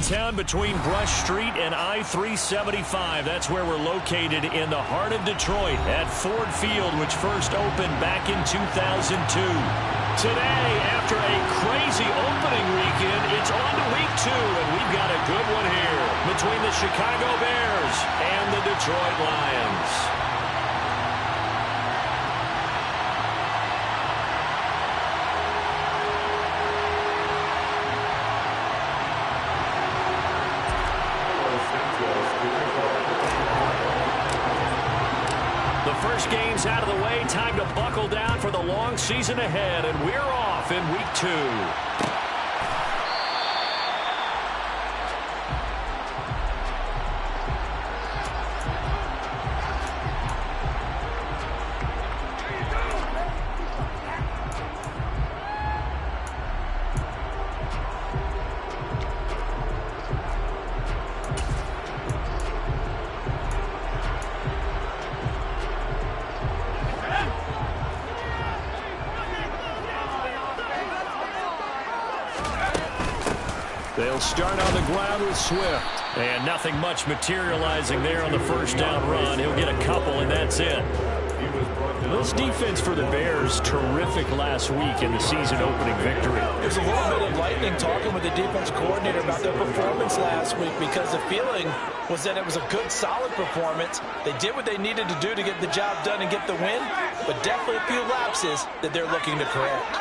downtown between Brush Street and I-375. That's where we're located in the heart of Detroit at Ford Field, which first opened back in 2002. Today, after a crazy opening weekend, it's on to week 2, and we've got a good one here between the Chicago Bears and the Detroit Lions. First game's out of the way. Time to buckle down for the long season ahead, and we're off in week 2. They'll start on the ground with Swift. And nothing much materializing there on the first down run. He'll get a couple, and that's it. This defense for the Bears, terrific last week in the season-opening victory. There's a little bit of lightning talking with the defense coordinator about their performance last week because the feeling was that it was a good, solid performance. They did what they needed to do to get the job done and get the win, but definitely a few lapses that they're looking to correct.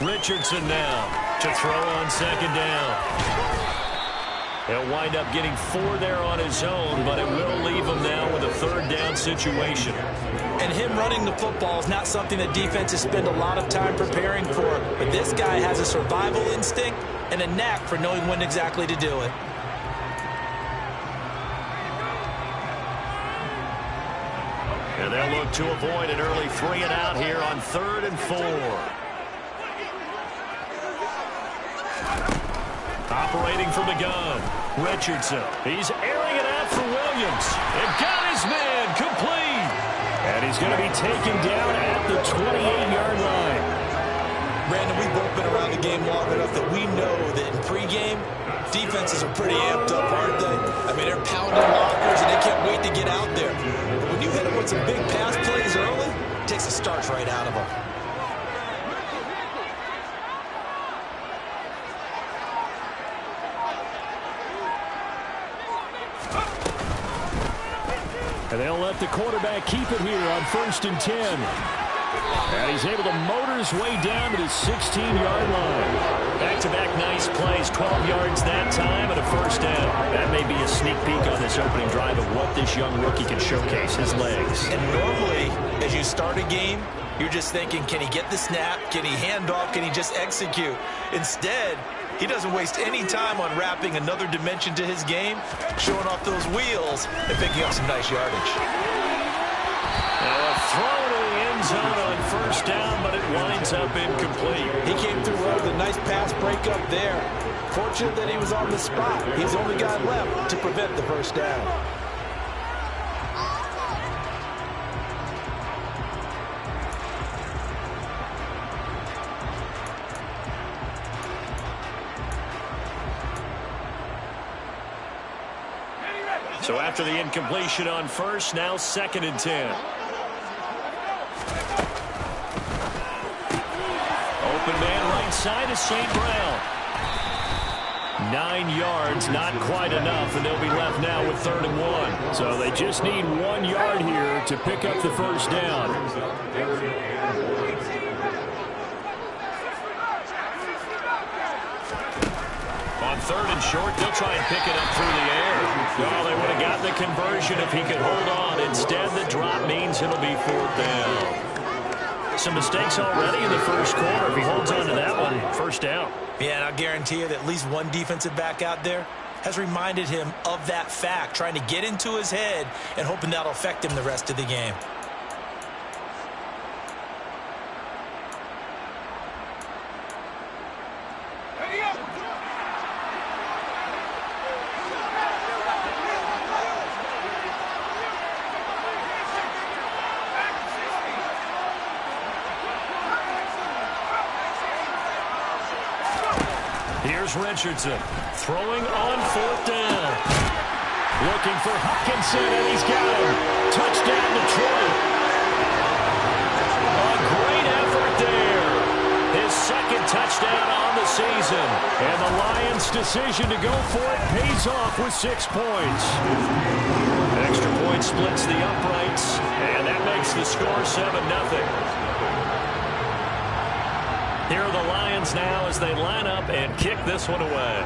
Richardson now to throw on second down. He'll wind up getting 4 there on his own, but it will leave him now with a third down situation. And him running the football is not something that defenses spend a lot of time preparing for, but this guy has a survival instinct and a knack for knowing when exactly to do it. And they'll look to avoid an early 3 and out here on 3rd and 4. Operating from the gun, Richardson. He's airing it out for Williams. And got his man complete. And he's going to be taken down at the 28-yard line. Brandon, we've both been around the game long enough that we know that in pregame, defenses are pretty amped up, aren't they? I mean, they're pounding lockers, and they can't wait to get out there. But when you hit them with some big pass plays early, it takes the starch right out of them. And they'll let the quarterback keep it here on 1st and 10. And he's able to motor his way down to the 16-yard line. Back-to-back nice plays, 12 yards that time and a first down. That may be a sneak peek on this opening drive of what this young rookie can showcase, his legs. And normally, as you start a game, you're just thinking, can he get the snap? Can he hand off? Can he just execute? Instead, he doesn't waste any time on wrapping another dimension to his game, showing off those wheels, and picking up some nice yardage. Now a throw to the end zone on first down, but it winds up incomplete. He came through well with a nice pass breakup there. Fortunate that he was on the spot. He's the only guy left to prevent the first down. So after the incompletion on first, now 2nd and 10. Open man right side is St. Brown. 9 yards, not quite enough, and they'll be left now with 3rd and 1. So they just need 1 yard here to pick up the first down. On 3rd and short, they'll try and pick it up through the air. Oh, they would have got the conversion if he could hold on. Instead, the drop means it'll be 4th down. Some mistakes already in the first quarter. If he holds on to that one, first down. Yeah, and I'll guarantee you that at least one defensive back out there has reminded him of that fact, trying to get into his head and hoping that'll affect him the rest of the game. Here's Richardson throwing on 4th down. Looking for Hutchinson, and he's got him. Touchdown, Detroit. A great effort there. His second touchdown on the season. And the Lions' decision to go for it pays off with 6 points. Extra point splits the uprights, and that makes the score 7-0. Here are the Lions now as they line up and kick this one away.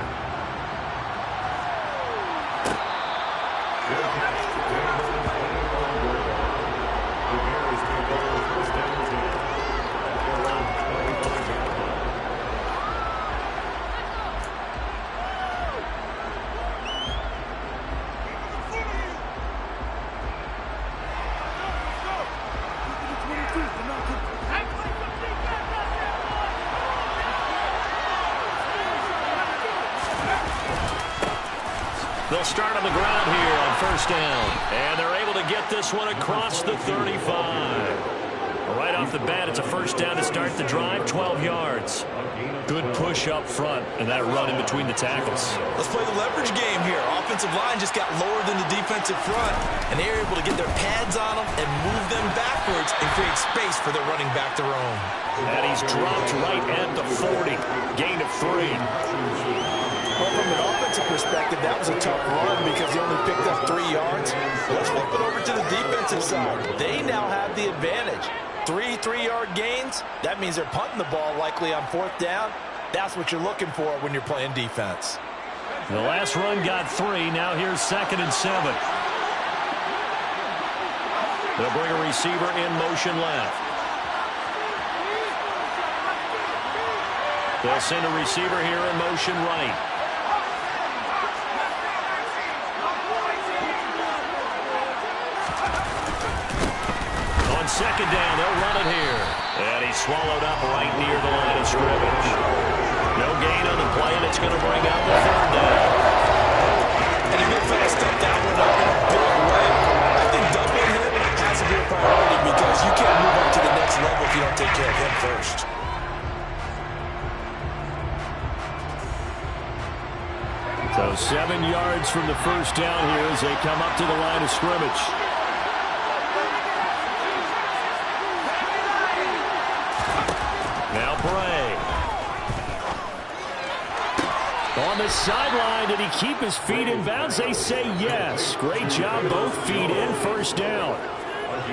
They'll start on the ground here on 1st down. And they're able to get this one across the 35. Right off the bat, it's a 1st down to start the drive, 12 yards. Good push up front, and that run in between the tackles. Let's play the leverage game here. Offensive line just got lower than the defensive front, and they're able to get their pads on them and move them backwards and create space for their running back to roam. And he's dropped right at the 40. Gain of 3. Well, from an offensive perspective, that was a tough run because he only picked up 3 yards. Let's flip it over to the defensive side. They now have the advantage. 3 3-yard gains. That means they're punting the ball likely on 4th down. That's what you're looking for when you're playing defense. The last run got 3. Now here's 2nd and 7. They'll bring a receiver in motion left. They'll send a receiver here in motion right. On 2nd down, they'll run it here. And he's swallowed up right near the line of scrimmage. No gain on the play, and it's going to bring out the 3rd down. And you're going to step that one up in a big way. I think doubling him has to be a priority because you can't move up to the next level if you don't take care of him first. So 7 yards from the 1st down here as they come up to the line of scrimmage. Now Bray. On the sideline, did he keep his feet in bounds? They say yes. Great job, both feet in, 1st down.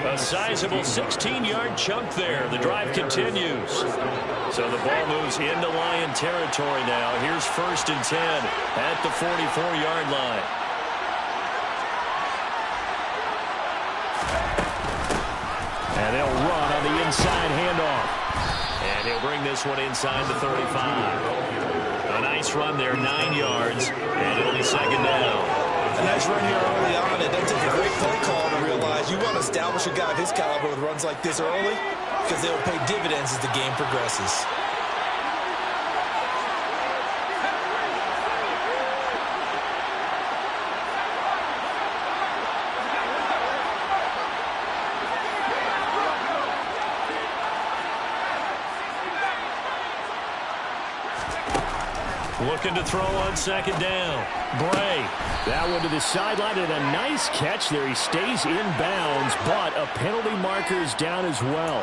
A sizable 16-yard chunk there. The drive continues. So the ball moves into Lion territory now. Here's 1st and 10 at the 44-yard line. And they'll run on the inside handoff. And he'll bring this one inside the 35. A nice run there, 9 yards, and it'll be 2nd down. A nice run here early on. It doesn't take a great play call to realize you want to establish a guy of his caliber with runs like this early because they'll pay dividends as the game progresses. Looking to throw on 2nd down. Bray. That one to the sideline and a nice catch there. He stays in bounds, but a penalty marker is down as well.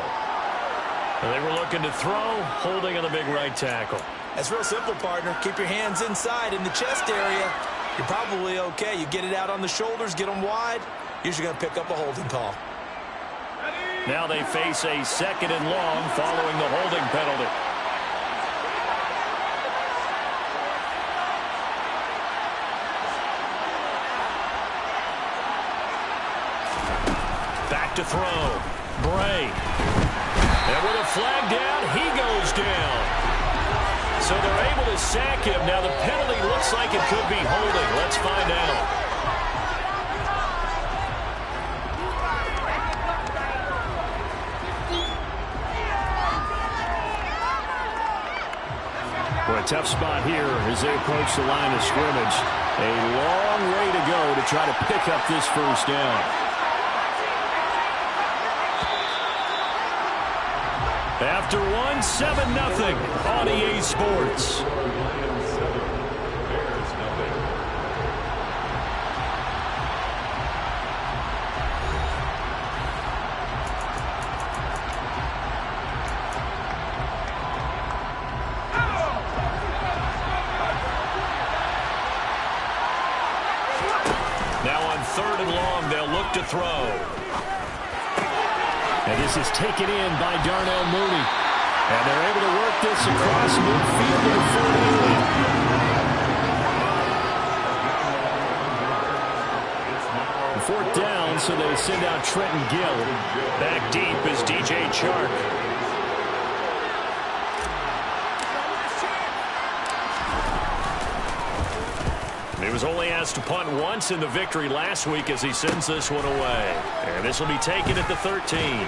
And they were looking to throw, holding on the big right tackle. That's real simple, partner. Keep your hands inside in the chest area. You're probably okay. You get it out on the shoulders, get them wide. Usually going to pick up a holding call. Now they face a 2nd and long following the holding penalty. To throw. Bray. And with a flag down, he goes down. So they're able to sack him. Now the penalty looks like it could be holding. Let's find out. Well, a tough spot here as they approach the line of scrimmage. A long way to go to try to pick up this 1st down. After one, 7-0 on EA Sports. Now on 3rd and long, they'll look to throw. And this is taken in by Darnell Mooney. And they're able to work this across midfield to the 48. 4th down, so they send out Trenton Gill. Back deep is DJ Chark. He was only asked to punt once in the victory last week as he sends this one away. And this will be taken at the 13.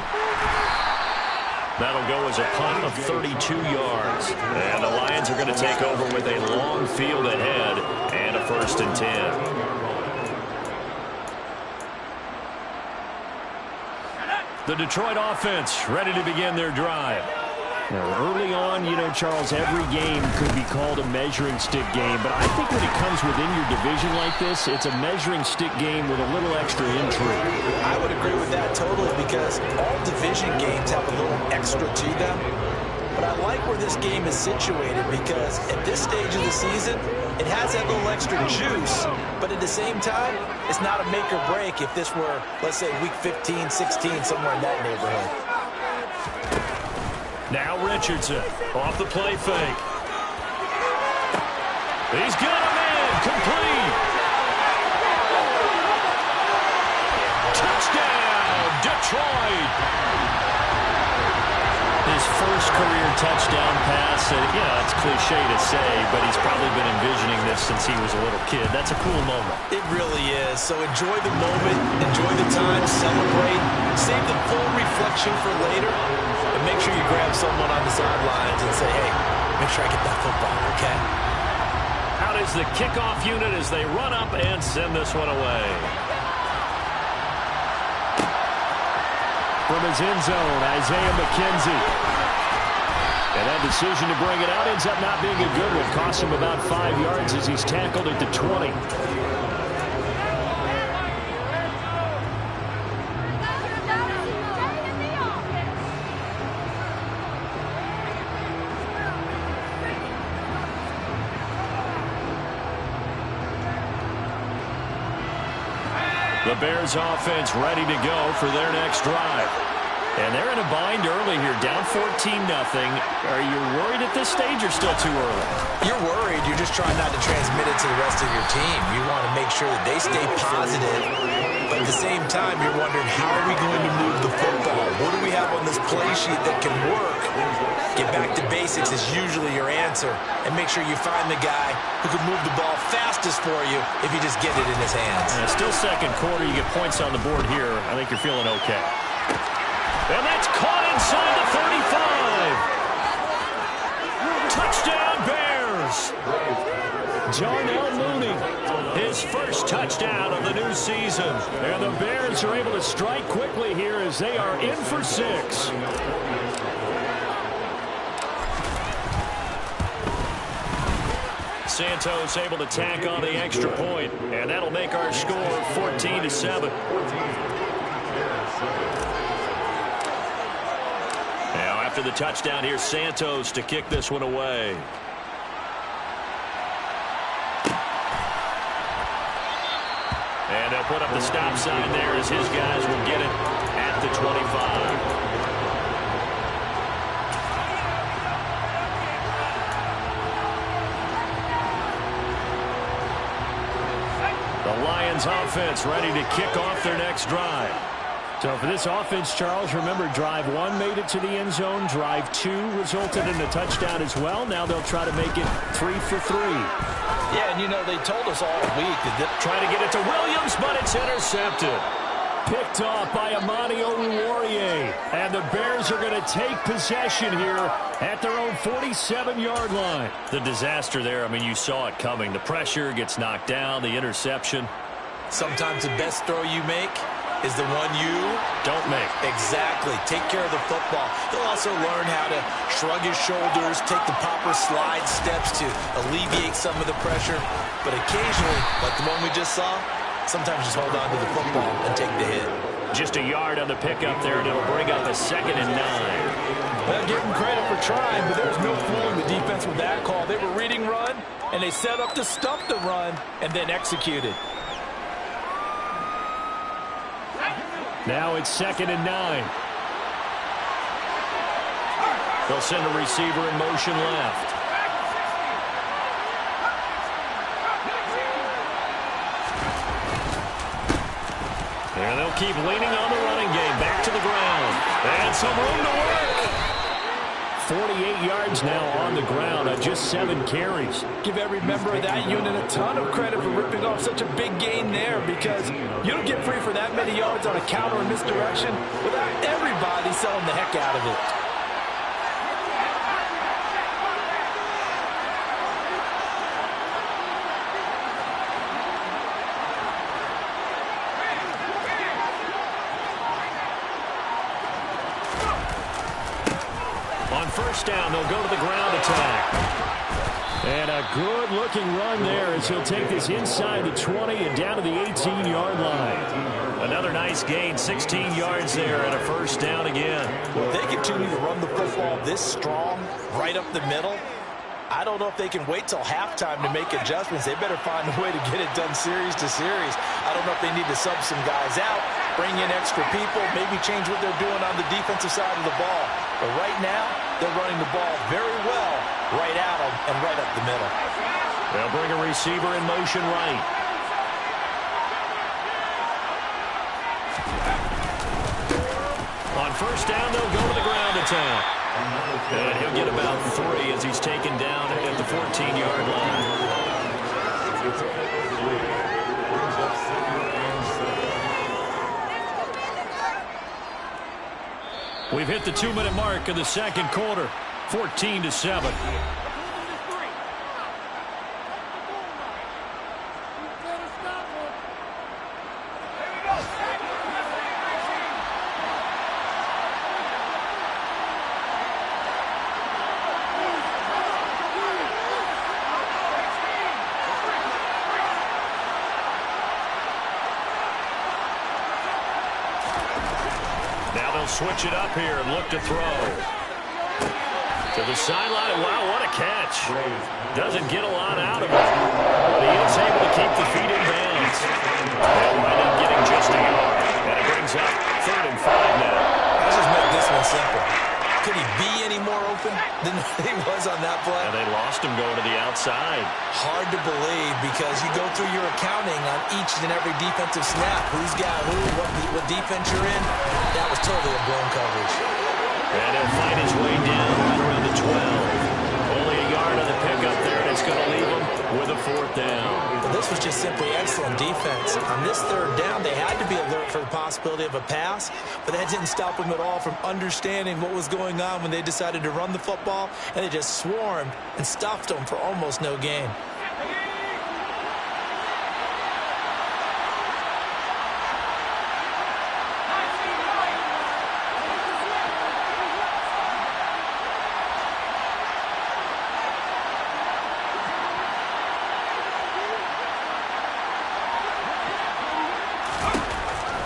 That'll go as a punt of 32 yards. And the Lions are going to take over with a long field ahead and a 1st and 10. The Detroit offense ready to begin their drive. Now, early on, you know, Charles, every game could be called a measuring stick game, but I think when it comes within your division like this, it's a measuring stick game with a little extra intrigue. I would agree with that totally because all division games have a little extra to them. But I like where this game is situated because at this stage of the season, it has that little extra juice, but at the same time, it's not a make or break if this were, let's say, week 15, 16, somewhere in that neighborhood. Now Richardson off the play fake. He's got him in. Complete. Touchdown, Detroit. His first career touchdown pass. Yeah, it's cliche to say, but he's probably been envisioning this since he was a little kid. That's a cool moment. It really is. So enjoy the moment, enjoy the time, celebrate, save the full reflection for later, and make sure you grab someone on the sidelines and say, hey, make sure I get that football, okay? Out is the kickoff unit as they run up and send this one away. From his end zone, Isaiah McKenzie. And that decision to bring it out ends up not being a good one. Costs him about 5 yards as he's tackled at the 20. The Bears offense ready to go for their next drive. And they're in a bind early here, down 14-0. Are you worried at this stage or still too early? You're worried. You're just trying not to transmit it to the rest of your team. You want to make sure that they stay positive. But at the same time, you're wondering, how are we going to move the football? What do we have on this play sheet that can work? Get back to basics is usually your answer. And make sure you find the guy who can move the ball fastest for you if you just get it in his hands. Still second quarter. You get points on the board here. I think you're feeling okay. And that's caught inside the 35. Touchdown, Bears. Darnell Mooney, his first touchdown of the new season. And the Bears are able to strike quickly here as they are in for 6. Santos able to tack on the extra point, and that'll make our score 14-7. Now after the touchdown, here's Santos to kick this one away. And they'll put up the stop sign there as his guys will get it at the 25. The Lions offense ready to kick off their next drive. So for this offense, Charles, remember drive 1 made it to the end zone. Drive 2 resulted in a touchdown as well. Now they'll try to make it 3 for 3. Yeah, and you know, they told us all week that they're trying to get it to Williams, but it's intercepted. Picked off by Amani Oruwariye. And the Bears are going to take possession here at their own 47-yard line. The disaster there, I mean, you saw it coming. The pressure gets knocked down, the interception. Sometimes the best throw you make is the one you don't make. Exactly. Take care of the football. He'll also learn how to shrug his shoulders, take the proper slide steps to alleviate some of the pressure. But occasionally, like the one we just saw, sometimes just hold on to the football and take the hit. Just a yard on the pickup there, and it'll bring up a 2nd and 9. Well, give them credit for trying, but there's no fooling the defense with that call. They were reading run, and they set up to stuff the run, and then executed. Now it's 2nd and 9. They'll send a receiver in motion left. And they'll keep leaning on the running game. Back to the ground. And some room to work. 48 yards now on the ground on just 7 carries. Give every member of that unit a ton of credit for ripping off such a big gain there, because you don't get free for that many yards on a counter or misdirection without everybody selling the heck out of it. On first down, they'll go to the ground attack. And a good-looking run there as he'll take this inside the 20 and down to the 18-yard line. Another nice gain, 16 yards there and a first down again. Well, if they continue to run the football this strong, right up the middle, I don't know if they can wait till halftime to make adjustments. They better find a way to get it done series to series. I don't know if they need to sub some guys out, bring in extra people, maybe change what they're doing on the defensive side of the ball. But right now, they're running the ball very well right at them and right up the middle. They'll bring a receiver in motion right. On first down, they'll go to the ground attack. And he'll get about 3 as he's taken down at the 14-yard line. We've hit the 2-minute mark of the second quarter, 14-7. Switch it up here and look to throw. To the sideline. Wow, what a catch. Doesn't get a lot out of it. But he is able to keep the feet in bounds. They'll wind up getting just a yard. And it brings up 3rd and 5 now. Let's just make this one simple. Could he be any more open than he was on that play? And they lost him going to the outside. Hard to believe, because you go through your accounting on each and every defensive snap. Who's got who, what defense you're in. That was totally a blown coverage. And he'll find his way down right around the 12. Only a yard on the pickup there, and it's going to leave him with a 4th down. Well, this was just simply excellent defense. On this 3rd down, they had to be alert for the possibility of a pass, but that didn't stop them at all from understanding what was going on when they decided to run the football, and they just swarmed and stuffed them for almost no gain.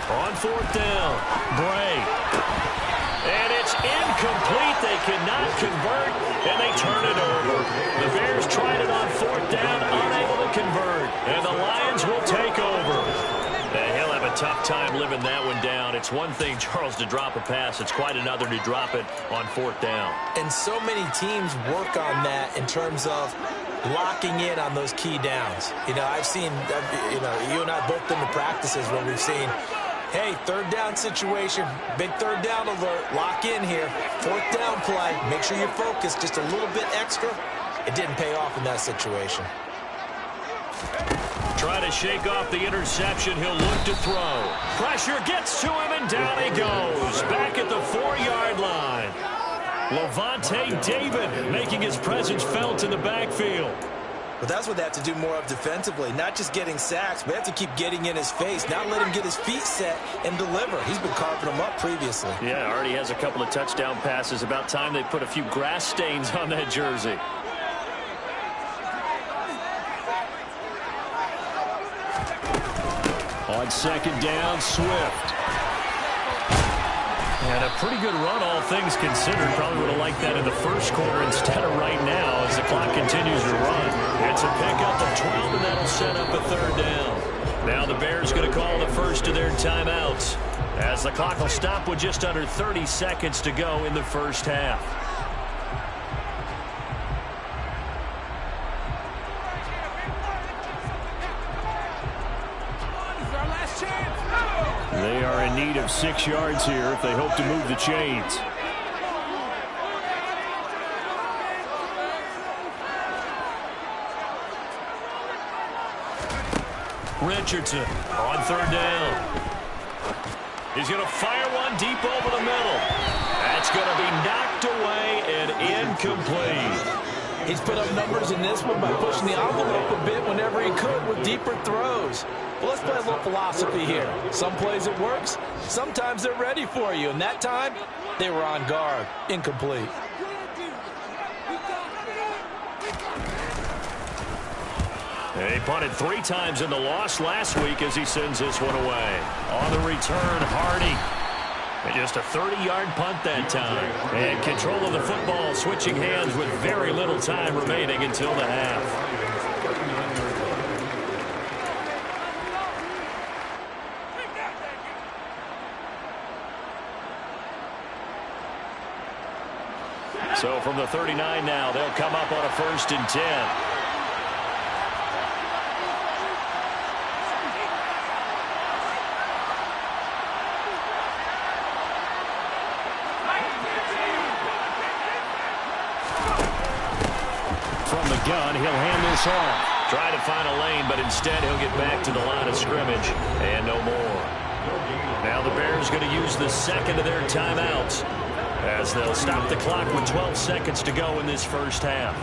On 4th down, Bray. And it's incomplete. They cannot convert, and they turn it over. The Bears tried it on 4th down, unable to convert. And the Lions will take over. And he'll have a tough time living that one down. It's one thing, Charles, to drop a pass. It's quite another to drop it on 4th down. And so many teams work on that in terms of locking in on those key downs. You know, I've seen, you and I both been to practices where we've seen, hey, 3rd down situation, big 3rd down alert, lock in here, 4th down play, make sure you're focused just a little bit extra. It didn't pay off in that situation. Try to shake off the interception. He'll look to throw. Pressure gets to him, and down he goes. Back at the 4-yard line. Levante David making his presence felt in the backfield. But that's what they have to do more of defensively, not just getting sacks, but they have to keep getting in his face, not let him get his feet set and deliver. He's been carving them up previously. Yeah, already has a couple of touchdown passes. About time they put a few grass stains on that jersey. On 2nd down, Swift. And a pretty good run, all things considered. Probably would have liked that in the first quarter instead of right now as the clock continues to run. It's a pickup of 12, and that'll set up a 3rd down. Now the Bears going to call the first of their timeouts. as the clock will stop with just under 30 seconds to go in the first half. They are in need of 6 yards here if they hope to move the chains. Richardson on third down. He's going to fire one deep over the middle. That's going to be knocked away and incomplete. He's put up numbers in this one by pushing the envelope a bit whenever he could with deeper throws. Well, let's play a little philosophy here. Some plays it works. Sometimes they're ready for you. And that time, they were on guard. Incomplete. He punted 3 times in the loss last week as he sends this one away. On the return, Hardy. And just a 30-yard punt that time. And control of the football, switching hands with very little time remaining until the half. So from the 39 now, they'll come up on a 1st and 10. Gun, he'll hand this off. Try to find a lane, but instead he'll get back to the line of scrimmage and no more. Now the Bears going to use the second of their timeouts as they'll stop the clock with 12 seconds to go in this first half.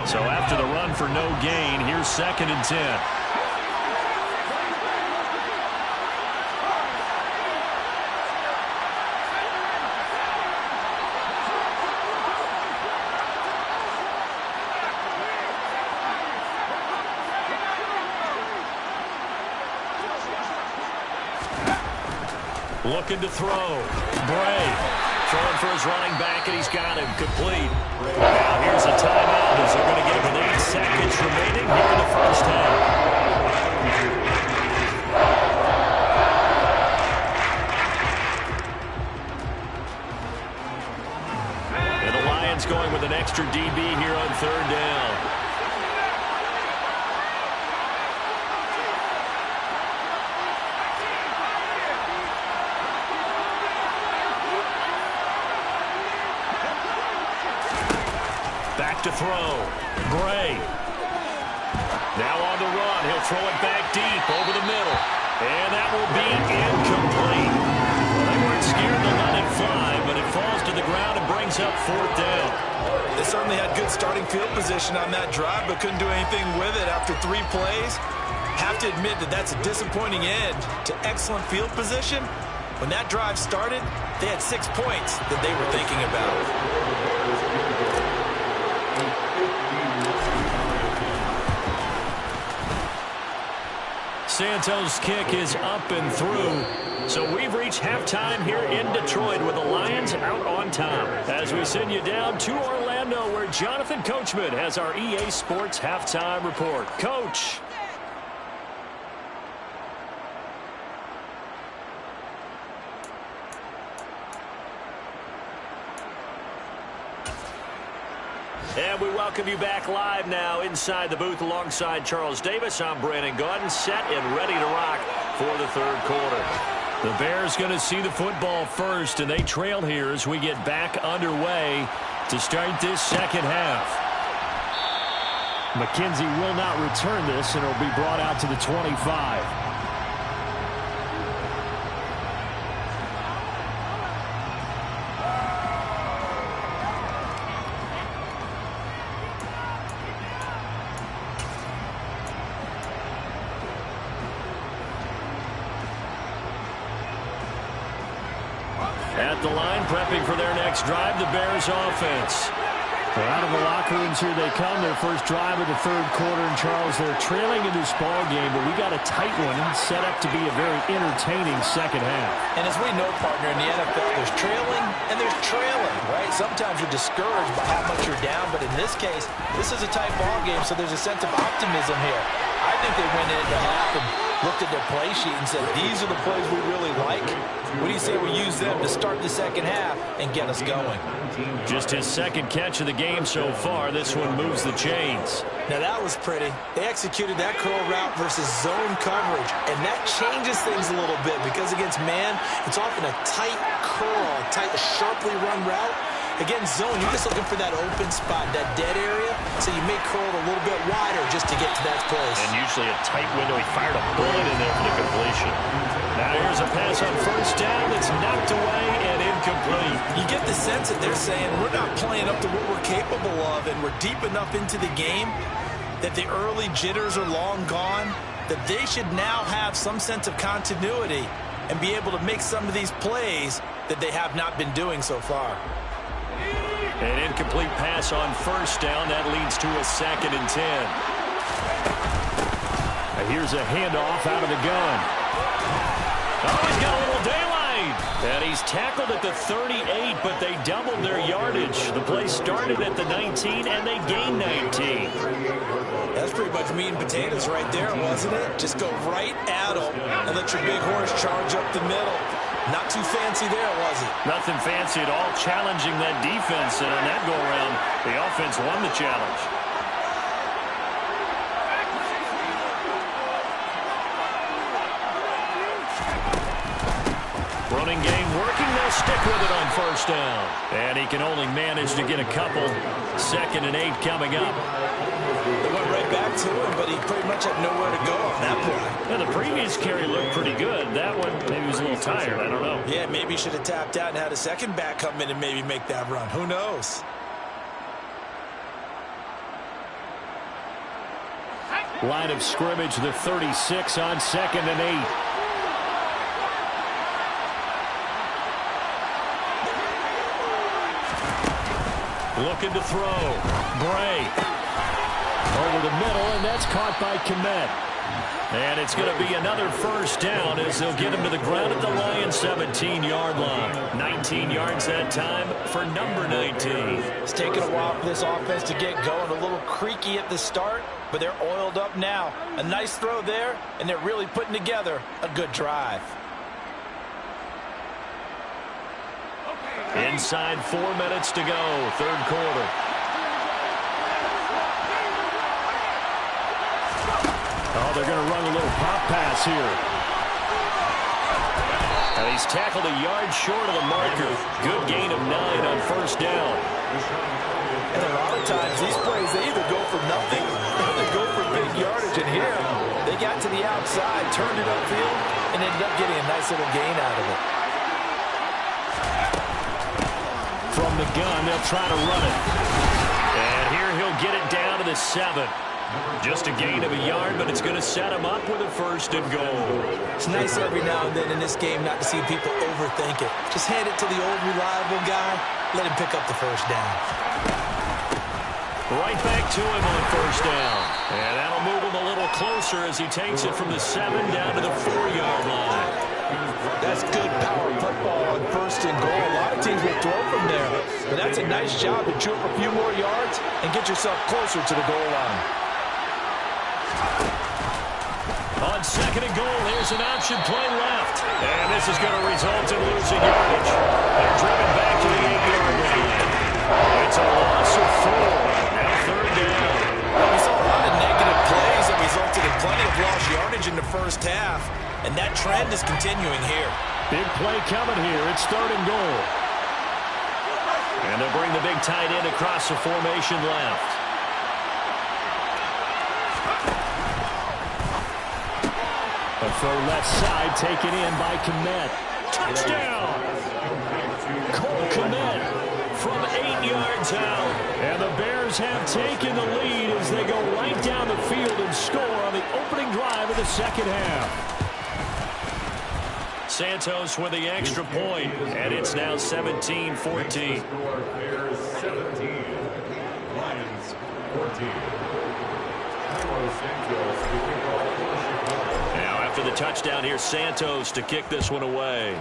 So after the run for no gain, here's 2nd and 10. Looking to throw. Bray throwing for his running back, and he's got him complete. Now here's a timeout as they're going to get it with 8 seconds remaining here in the first half. And the Lions going with an extra DB here on 3rd down. To throw. Bray. Now on the run. He'll throw it back deep over the middle. And that will be incomplete. Well, they weren't scared to let it fly, but it falls to the ground and brings up 4th down. They certainly had good starting field position on that drive, but couldn't do anything with it after 3 plays. Have to admit that that's a disappointing end to excellent field position. When that drive started, they had 6 points that they were thinking about. Santos' kick is up and through. So we've reached halftime here in Detroit with the Lions out on top. As we send you down to Orlando where Jonathan Coachman has our EA Sports halftime report. Coach. And we welcome you back live now inside the booth alongside Charles Davis. I'm Brandon Gaudin, set and ready to rock for the 3rd quarter. The Bears going to see the football first, and they trail here as we get back underway to start this 2nd half. McKenzie will not return this, and it'll be brought out to the 25. At the line, prepping for their next drive, the Bears offense. Well, out of the locker rooms here they come. Their first drive of the third quarter. And, Charles, they're trailing in this ball game, but we got a tight one set up to be a very entertaining second half. And as we know, partner, in the NFL, there's trailing and there's trailing, right? Sometimes you're discouraged by how much you're down, but in this case, this is a tight ball game, so there's a sense of optimism here. I think they went into half and looked at their play sheet and said, these are the plays we really like. What do you say we use them to start the second half and get us going? Just his second catch of the game so far. This one moves the chains. Now that was pretty. They executed that curl route versus zone coverage, and that changes things a little bit because against man, it's often a tight curl, tight, sharply run route. Against zone, you're just looking for that open spot, that dead area, so you may curl it a little bit wider just to get to that place. And usually a tight window. He fired a bullet in there for the completion. Now here's a pass on first down that's knocked away and incomplete. You get the sense that they're saying we're not playing up to what we're capable of, and we're deep enough into the game that the early jitters are long gone, that they should now have some sense of continuity and be able to make some of these plays that they have not been doing so far. An incomplete pass on first down. That leads to a 2nd and 10. Here's a handoff out of the gun. Oh, he's got a little daylight. And he's tackled at the 38, but they doubled their yardage. The play started at the 19, and they gained 19. That's pretty much meat and potatoes right there, wasn't it? Just go right at them and let your big horse charge up the middle. Not too fancy there, was it? Nothing fancy at all, challenging that defense. And on that go-around, the offense won the challenge. Running game working. They'll stick with it on first down. And he can only manage to get a couple. 2nd and 8 coming up. They went right back to him, but he pretty much had nowhere to go on that play. Yeah, the previous carry looked pretty good. That one, maybe he was a little tired. I don't know. Yeah, maybe he should have tapped out and had a second back come in and maybe make that run. Who knows? Line of scrimmage, the 36 on 2nd and 8. Looking to throw. Bray. Over the middle, and that's caught by Kmet. And it's going to be another first down as they'll get him to the ground at the Lions' 17-yard line. 19 yards that time for number 19. It's taken a while for this offense to get going. A little creaky at the start, but they're oiled up now. A nice throw there, and they're really putting together a good drive. Inside 4 minutes to go, third quarter. Oh, they're going to run a little pop pass here. And he's tackled a yard short of the marker. Good gain of 9 on first down. And a lot of times these plays, they either go for nothing or they go for big yardage. And here, they got to the outside, turned it upfield, and ended up getting a nice little gain out of it. From the gun, they'll try to run it. And here he'll get it down to the 7. Just a gain of a yard, but it's going to set him up with a 1st and goal. It's nice every now and then in this game not to see people overthink it. Just hand it to the old reliable guy. Let him pick up the first down. Right back to him on first down. And that'll move him a little closer as he takes it from the 7 down to the 4-yard line. That's good power football on 1st and goal. A lot of teams will throw from there. But that's a nice job to chew up a few more yards and get yourself closer to the goal line. On 2nd and goal, here's an option play left. And this is going to result in losing yardage. They're driven back to the 8-yard line. It's a loss of 4. Now 3rd down. Well, we saw a lot of negative plays that resulted in plenty of lost yardage in the first half. And that trend is continuing here. Big play coming here. It's 3rd and goal. And they'll bring the big tight end across the formation left. A throw left side taken in by Kmet. Touchdown! Cole Kmet from 8 yards out. And the Bears have taken the lead as they go right down the field and score on the opening drive of the second half. Santos with the extra point, and it's now 17-14. Lions 14. Now after the touchdown, here's Santos to kick this one away.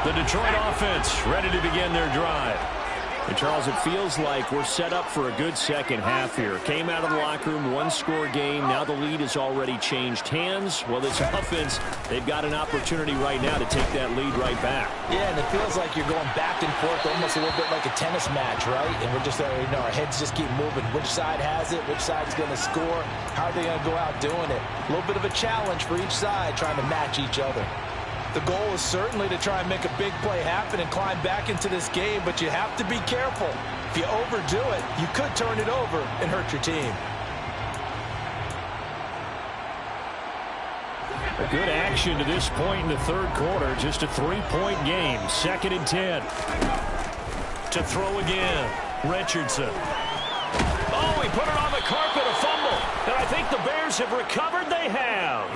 The Detroit offense ready to begin their drive. And Charles, it feels like we're set up for a good second half here. Came out of the locker room, one-score game. Now the lead has already changed hands. Well, this offense, they've got an opportunity right now to take that lead right back. Yeah, and it feels like you're going back and forth almost a little bit like a tennis match, right? And we're just, our heads just keep moving. Which side has it? Which side's going to score? How are they going to go out doing it? A little bit of a challenge for each side trying to match each other. The goal is certainly to try and make a big play happen and climb back into this game, but you have to be careful. If you overdo it, you could turn it over and hurt your team. A good action to this point in the third quarter. Just a 3-point game. 2nd and 10. To throw again. Richardson. Oh, he put it on the carpet, a fumble. And I think the Bears have recovered. They have.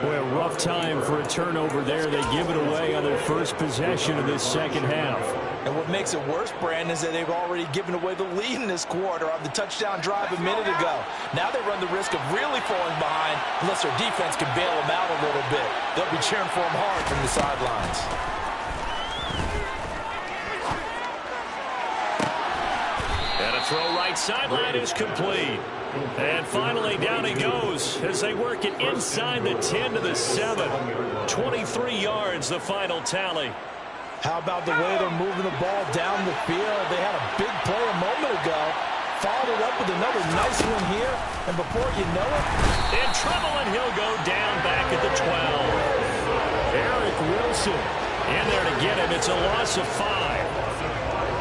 Boy, a rough time for a turnover there. They give it away on their first possession of this second half. And what makes it worse, Brandon, is that they've already given away the lead in this quarter on the touchdown drive a minute ago. Now they run the risk of really falling behind unless their defense can bail them out a little bit. They'll be cheering for them hard from the sidelines. And a throw right sideline is complete. And finally down he goes as they work it inside the 10 to the 7. 23 yards the final tally. How about the way they're moving the ball down the field? They had a big play a moment ago. Followed it up with another nice one here. And before you know it, in trouble, and he'll go down back at the 12. Eric Wilson in there to get him. It's a loss of 5.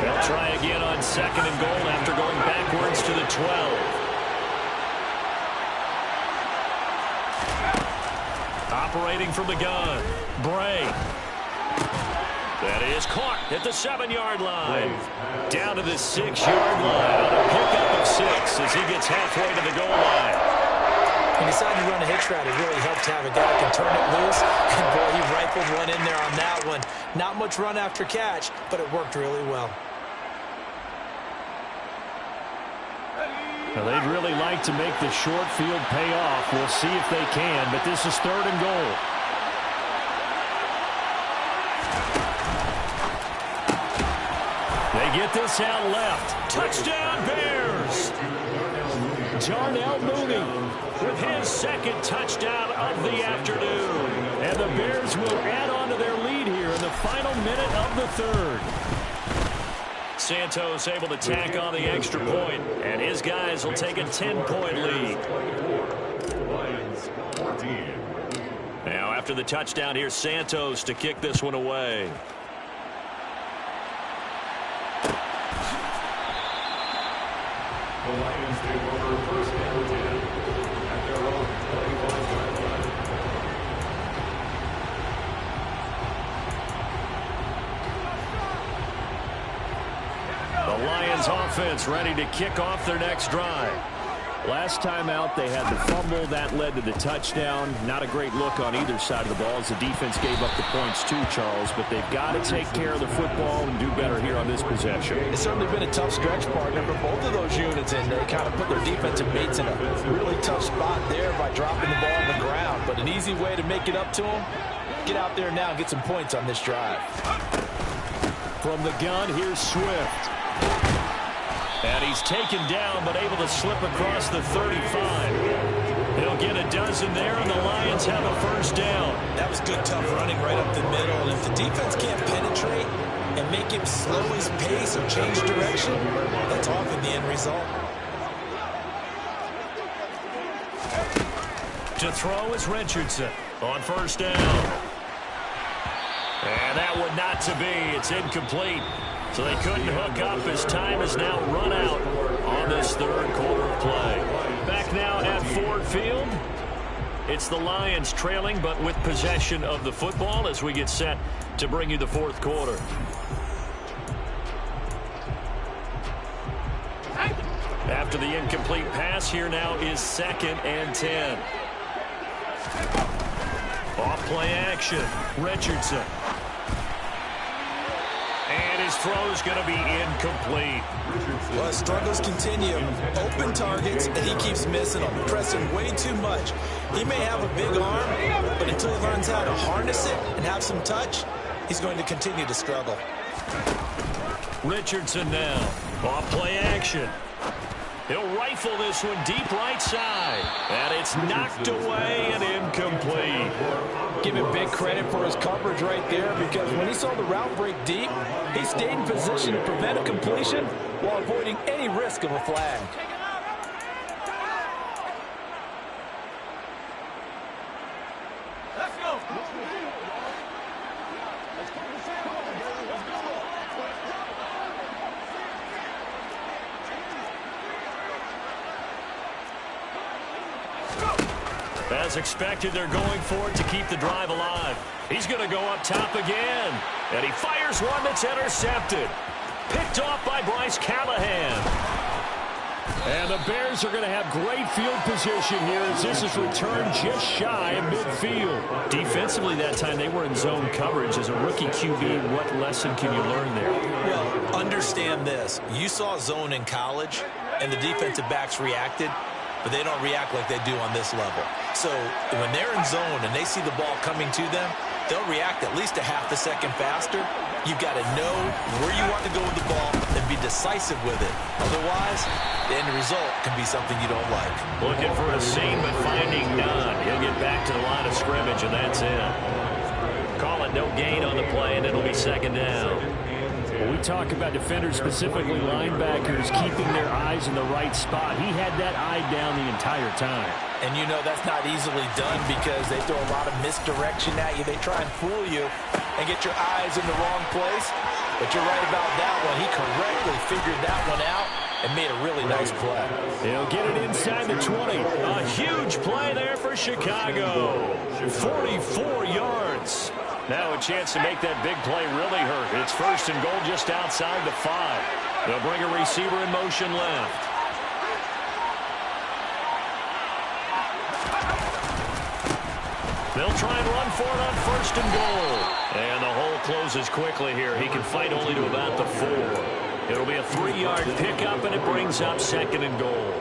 They'll try again on 2nd and goal after going backwards to the 12. Operating from the gun, Bray. That is caught at the 7-yard line. Down to the 6-yard line on a pickup of 6 as he gets halfway to the goal line. He decided to run a hitch route. It really helped to have a guy that can turn it loose. And boy, he rifled one in there on that one. Not much run after catch, but it worked really well. Now, they'd really like to make the short field pay off. We'll see if they can, but this is 3rd and goal. They get this out left. Touchdown, Bears! Darnell Mooney with his 2nd touchdown of the afternoon. And the Bears will add on to their lead here in the final minute of the 3rd. Santos able to tack on the extra point, and his guys will take a 10-point lead. Now after the touchdown, here's Santos to kick this one away. The Lions take over 1st and 10 at their own 25-yard line. The Lions offense ready to kick off their next drive. Last time out, they had the fumble. That led to the touchdown. Not a great look on either side of the ball as the defense gave up the points too, Charles. But they've got to take care of the football and do better here on this possession. It's certainly been a tough stretch, partner, for both of those units, and they kind of put their defensive mates in a really tough spot there by dropping the ball on the ground. But an easy way to make it up to them, get out there now and get some points on this drive. From the gun, here's Swift. And he's taken down, but able to slip across the 35. He'll get a dozen there, and the Lions have a first down. That was good, tough running right up the middle. And if the defense can't penetrate and make him slow his pace or change direction, that's often the end result. To throw is Richardson on first down. And that one not to be. It's incomplete. So they couldn't hook up as time is now run out on this 3rd quarter of play. Back now at Ford Field. It's the Lions trailing, but with possession of the football as we get set to bring you the 4th quarter. After the incomplete pass, here now is 2nd and 10. Off play action. Richardson. And his throw is going to be incomplete. Well, struggles continue. Open targets, and he keeps missing them, pressing way too much. He may have a big arm, but until he learns how to harness it and have some touch, he's going to continue to struggle. Richardson now. Off play action. He'll rifle this one deep right side. And it's knocked away and incomplete. Give him big credit for his coverage right there, because when he saw the route break deep, he stayed in position to prevent a completion while avoiding any risk of a flag. Let's go. As expected, they're going for it to keep the drive alive. He's going to go up top again. And he fires one that's intercepted. Picked off by Bryce Callahan. And the Bears are going to have great field position here as this is returned just shy of midfield. Defensively that time, they were in zone coverage. As a rookie QB, what lesson can you learn there? Well, understand this. You saw zone in college, and the defensive backs reacted, but they don't react like they do on this level. So when they're in zone and they see the ball coming to them, they'll react at least a half a second faster. You've got to know where you want to go with the ball and be decisive with it. Otherwise, the end result can be something you don't like. Looking for a seam, but finding none. He'll get back to the line of scrimmage, and that's it. Call it no gain on the play, and it'll be 2nd down. When we talk about defenders, specifically linebackers, keeping their eyes in the right spot, he had that eye down the entire time. And you know that's not easily done because they throw a lot of misdirection at you. They try and fool you and get your eyes in the wrong place. But you're right about that one. He correctly figured that one out and made a really nice play. He'll get it inside the 20. A huge play there for Chicago. 44 yards. Now a chance to make that big play really hurt. It's 1st and goal just outside the 5. They'll bring a receiver in motion left. They'll try and run for it on 1st and goal. And the hole closes quickly here. He can fight only to about the 4. It'll be a 3-yard pickup, and it brings up 2nd and goal.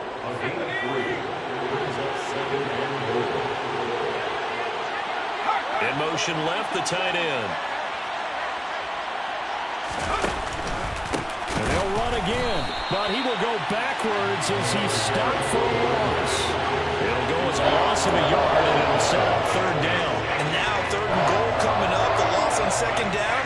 In motion left, the tight end. And they'll run again, but he will go backwards as he stopped for a loss. It'll go as a loss of a yard, and it'll set up 3rd down. And now 3rd and goal coming up, the loss on 2nd down.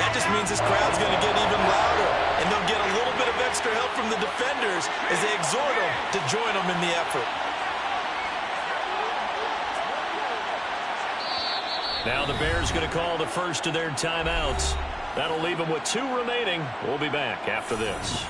That just means this crowd's going to get even louder, and they'll get a little bit of extra help from the defenders as they exhort them to join them in the effort. Now the Bears going to call the first of their timeouts. That'll leave them with 2 remaining. We'll be back after this.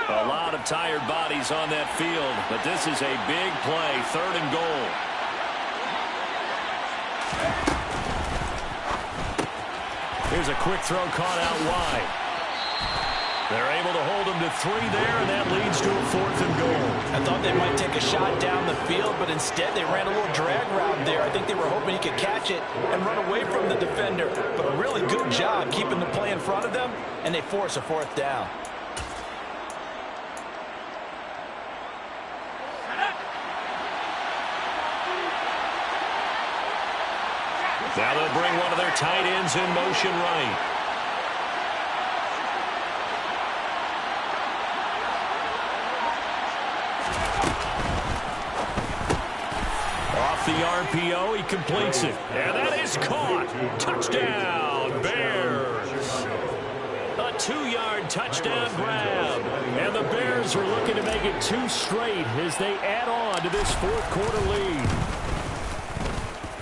A lot of tired bodies on that field, but this is a big play, 3rd and goal. Here's a quick throw caught out wide. They're able to hold him to 3 there, and that leads to a 4th and goal. I thought they might take a shot down the field, but instead they ran a little drag route there. I think they were hoping he could catch it and run away from the defender. But a really good job keeping the play in front of them, and they force a 4th down. Now they'll bring one of their tight ends in motion right. Off the RPO, he completes it. And that is caught. Touchdown, Bears. A 2-yard touchdown grab. And the Bears are looking to make it 2 straight as they add on to this 4th quarter lead.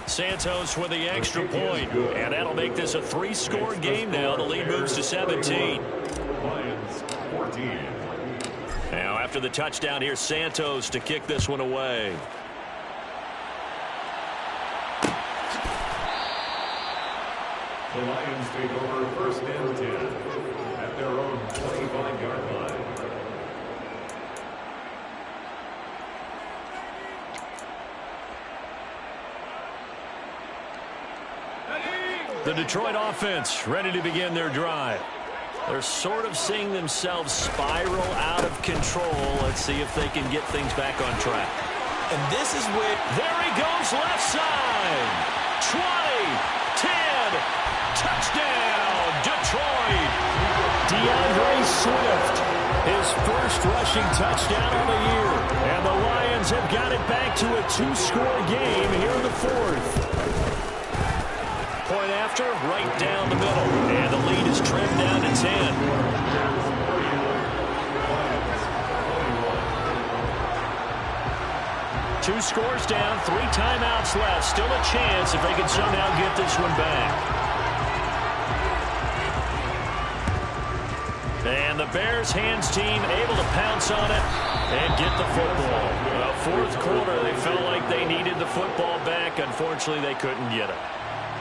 Santos with the extra point, and that'll make this a 3-score game now. The lead moves to 17. Lions 14. Now after the touchdown, here's Santos to kick this one away. The Lions take over 1st and 10 at their own 25-yard line. The Detroit offense ready to begin their drive. They're sort of seeing themselves spiral out of control. Let's see if they can get things back on track. And this is where... There he goes, left side. 20, 10, touchdown, Detroit. DeAndre Swift, his first rushing touchdown of the year. And the Lions have got it back to a 2-score game here in the 4th. Point after, right down the middle. And the lead is trimmed down to 10. 2 scores down, 3 timeouts left. Still a chance if they can somehow get this one back. And the Bears hands team able to pounce on it and get the football. Well, 4th quarter, they felt like they needed the football back. Unfortunately, they couldn't get it.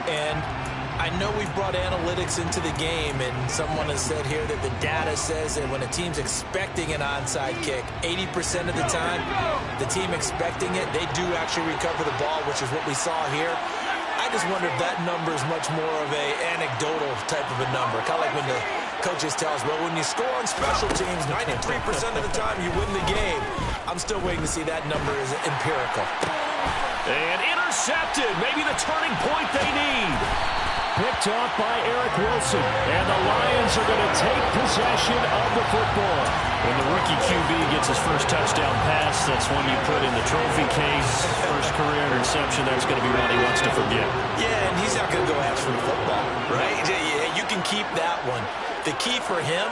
And I know we've brought analytics into the game, and someone has said here that the data says that when a team's expecting an onside kick, 80% of the time, the team expecting it, they do actually recover the ball, which is what we saw here. I just wonder if that number is much more of a anecdotal type of a number. Kind of like when the coaches tell us, well, when you score on special teams, 93% of the time you win the game. I'm still waiting to see that number is empirical. And intercepted. Maybe the turning point they need. Picked off by Eric Wilson. And the Lions are going to take possession of the football. When the rookie QB gets his first touchdown pass, that's one you put in the trophy case. First career interception, that's going to be one he wants to forget. Yeah, and he's not going to go ask for the football, right? Yeah, you can keep that one. The key for him,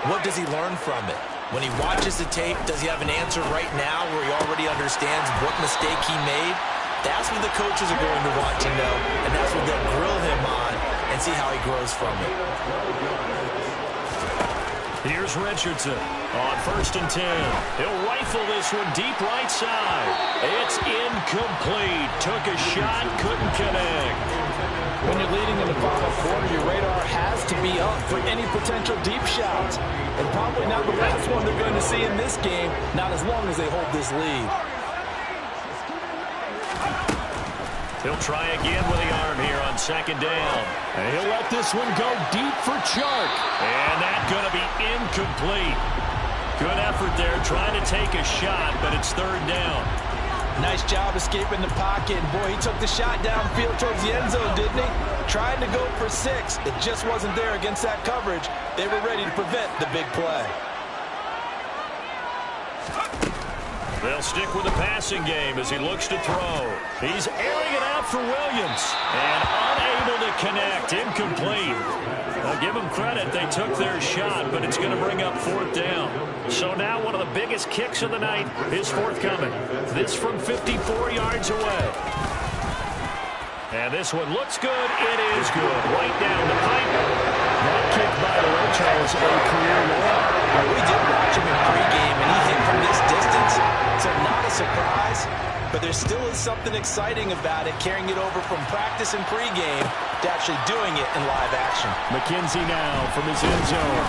what does he learn from it? When he watches the tape, does he have an answer right now where he already understands what mistake he made? That's what the coaches are going to want to know, and that's what they'll grill him on and see how he grows from it. Here's Richardson on 1st and 10. He'll rifle this one deep right side. It's incomplete. Took a shot, couldn't connect. When you're leading in the final quarter, your radar has to be up for any potential deep shots. And probably not the last one they're going to see in this game, not as long as they hold this lead. He'll try again with the arm here on 2nd down. And he'll let this one go deep for Chark. And that's going to be incomplete. Good effort there trying to take a shot, but it's 3rd down. Nice job escaping the pocket. And boy, he took the shot downfield towards the end zone, didn't he? Trying to go for 6. It just wasn't there against that coverage. They were ready to prevent the big play. They'll stick with the passing game as he looks to throw. He's airing it out for Williams. And unable to connect. Incomplete. I'll give them credit. They took their shot, but it's going to bring up 4th down. So now one of the biggest kicks of the night is forthcoming. This from 54 yards away. And this one looks good. It is good. Right down the pipe. That kick by the way, Charles, a career low. We did watch him in pregame, and he hit from this distance. So not a surprise, but there still is something exciting about it, carrying it over from practice and pregame to actually doing it in live action. McKenzie now from his end zone.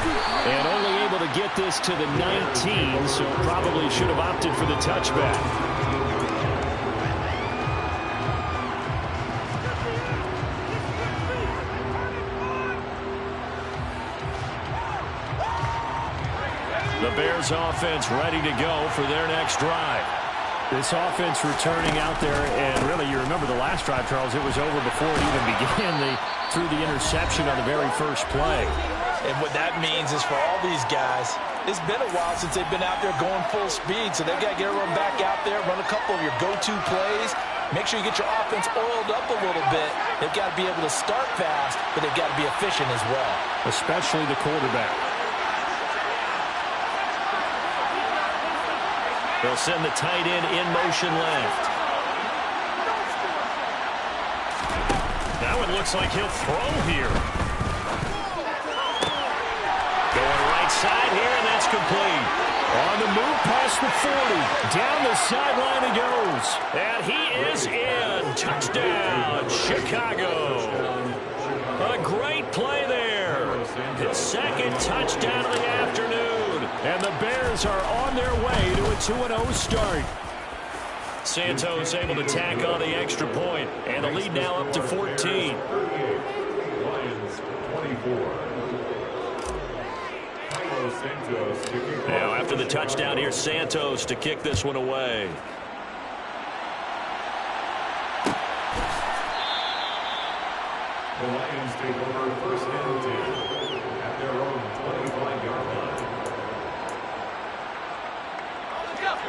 And only able to get this to the 19, so probably should have opted for the touchback. The Bears offense ready to go for their next drive. This offense returning out there, and really you remember the last drive, Charles, it was over before it even began. They threw the interception on the very first play. And what that means is for all these guys, it's been a while since they've been out there going full speed, so they've got to get everyone back out there, run a couple of your go-to plays, make sure you get your offense oiled up a little bit. They've got to be able to start fast, but they've got to be efficient as well. Especially the quarterback. They'll send the tight end in motion left. That one looks like he'll throw here. Going right side here, and that's complete. On the move past the 40. Down the sideline he goes. And he is in. Touchdown, Chicago. A great play there. His second touchdown of the afternoon. And the Bears are on their way to a 2-0 start. Santos able to tack on the extra point, and the lead now up to 14. Lions 24. Now after the touchdown, here's Santos to kick this one away. The Lions take over first and 10 at their own 25-yard line.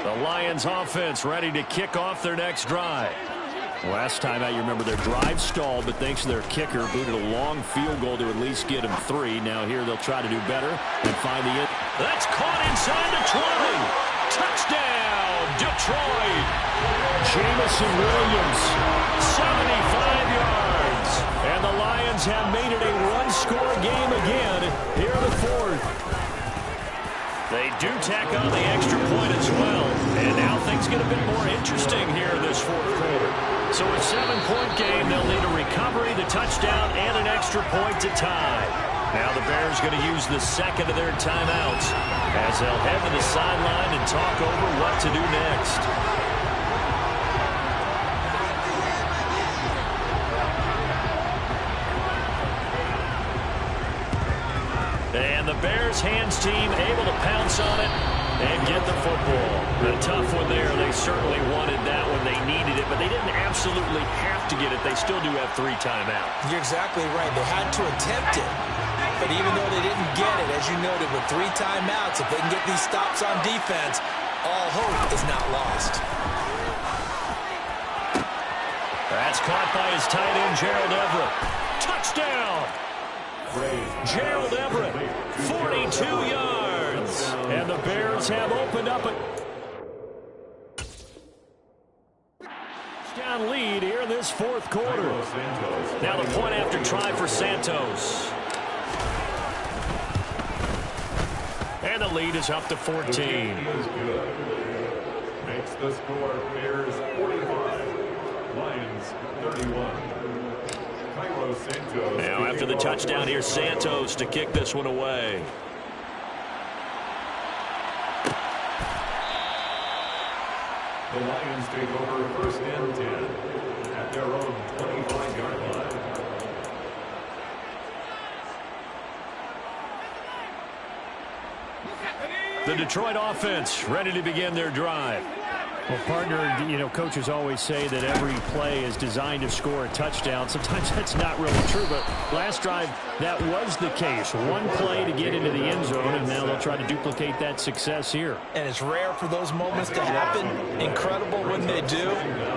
The Lions offense ready to kick off their next drive. Last time out, you remember their drive stalled, but thanks to their kicker, booted a long field goal to at least get them 3. Now here they'll try to do better and find the end. That's caught inside the 20. Touchdown, Detroit. Jamison Williams, 75 yards. And the Lions have made it a one-score game again here in the fourth. They do tack on the extra point as well. And now things get a bit more interesting here in this fourth quarter. So a 7-point game, they'll need a recovery, the touchdown, and an extra point to tie. Now the Bears going to use the second of their timeouts as they'll head to the sideline and talk over what to do next. And the Bears hands team able to pounce on it and get the football. A tough one there. They certainly wanted that when they needed it, but they didn't absolutely have to get it. They still do have 3 timeouts. You're exactly right. They had to attempt it. But even though they didn't get it, as you noted, with 3 timeouts, if they can get these stops on defense, all hope is not lost. That's caught by his tight end, Gerald Everett. Touchdown! Gerald Everett, 42 yards. And the Bears have opened up a touchdown lead here in this fourth quarter. Now the point after try for Santos. And the lead is up to 14. Makes the score Bears 45, Lions 31. Now after the touchdown, here's Santos to kick this one away. The Lions take over first and 10 at their own 25-yard line. The Detroit offense ready to begin their drive. Well, partner, you know, coaches always say that every play is designed to score a touchdown. Sometimes that's not really true, but last drive, that was the case. One play to get into the end zone, and now they'll try to duplicate that success here. And it's rare for those moments to happen. Incredible when they do.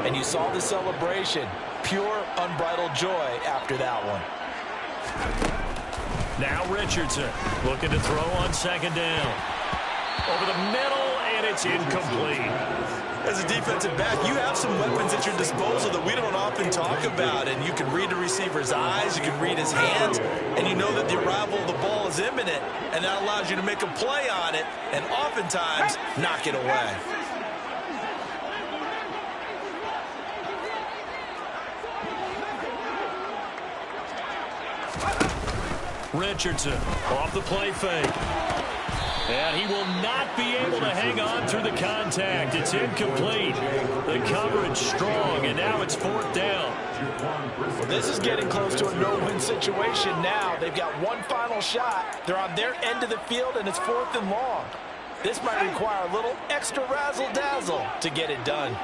And you saw the celebration. Pure, unbridled joy after that one. Now Richardson looking to throw on second down. Over the middle, and it's incomplete. As a defensive back, you have some weapons at your disposal that we don't often talk about. And you can read the receiver's eyes, you can read his hands, and you know that the arrival of the ball is imminent, and that allows you to make a play on it and oftentimes knock it away. Richardson off the play fake. And he will not be able to hang on through the contact. It's incomplete. The coverage strong, and now it's fourth down. Well, this is getting close to a no-win situation now. They've got one final shot. They're on their end of the field, and it's 4th and long. This might require a little extra razzle-dazzle to get it done.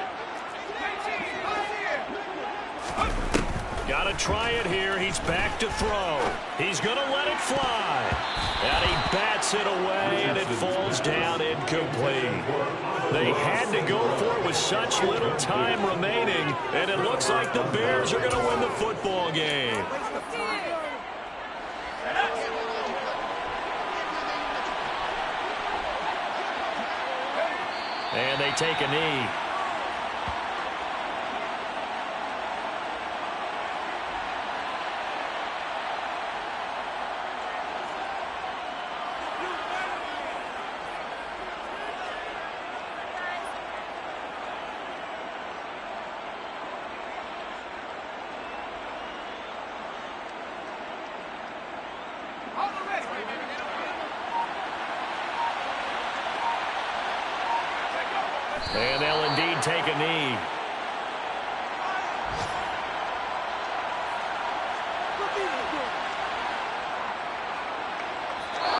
Got to try it here. He's back to throw. He's going to let it fly. And he bats it away, and it falls down incomplete. They had to go for it with such little time remaining, and it looks like the Bears are going to win the football game. And they take a knee. And they'll indeed take a knee.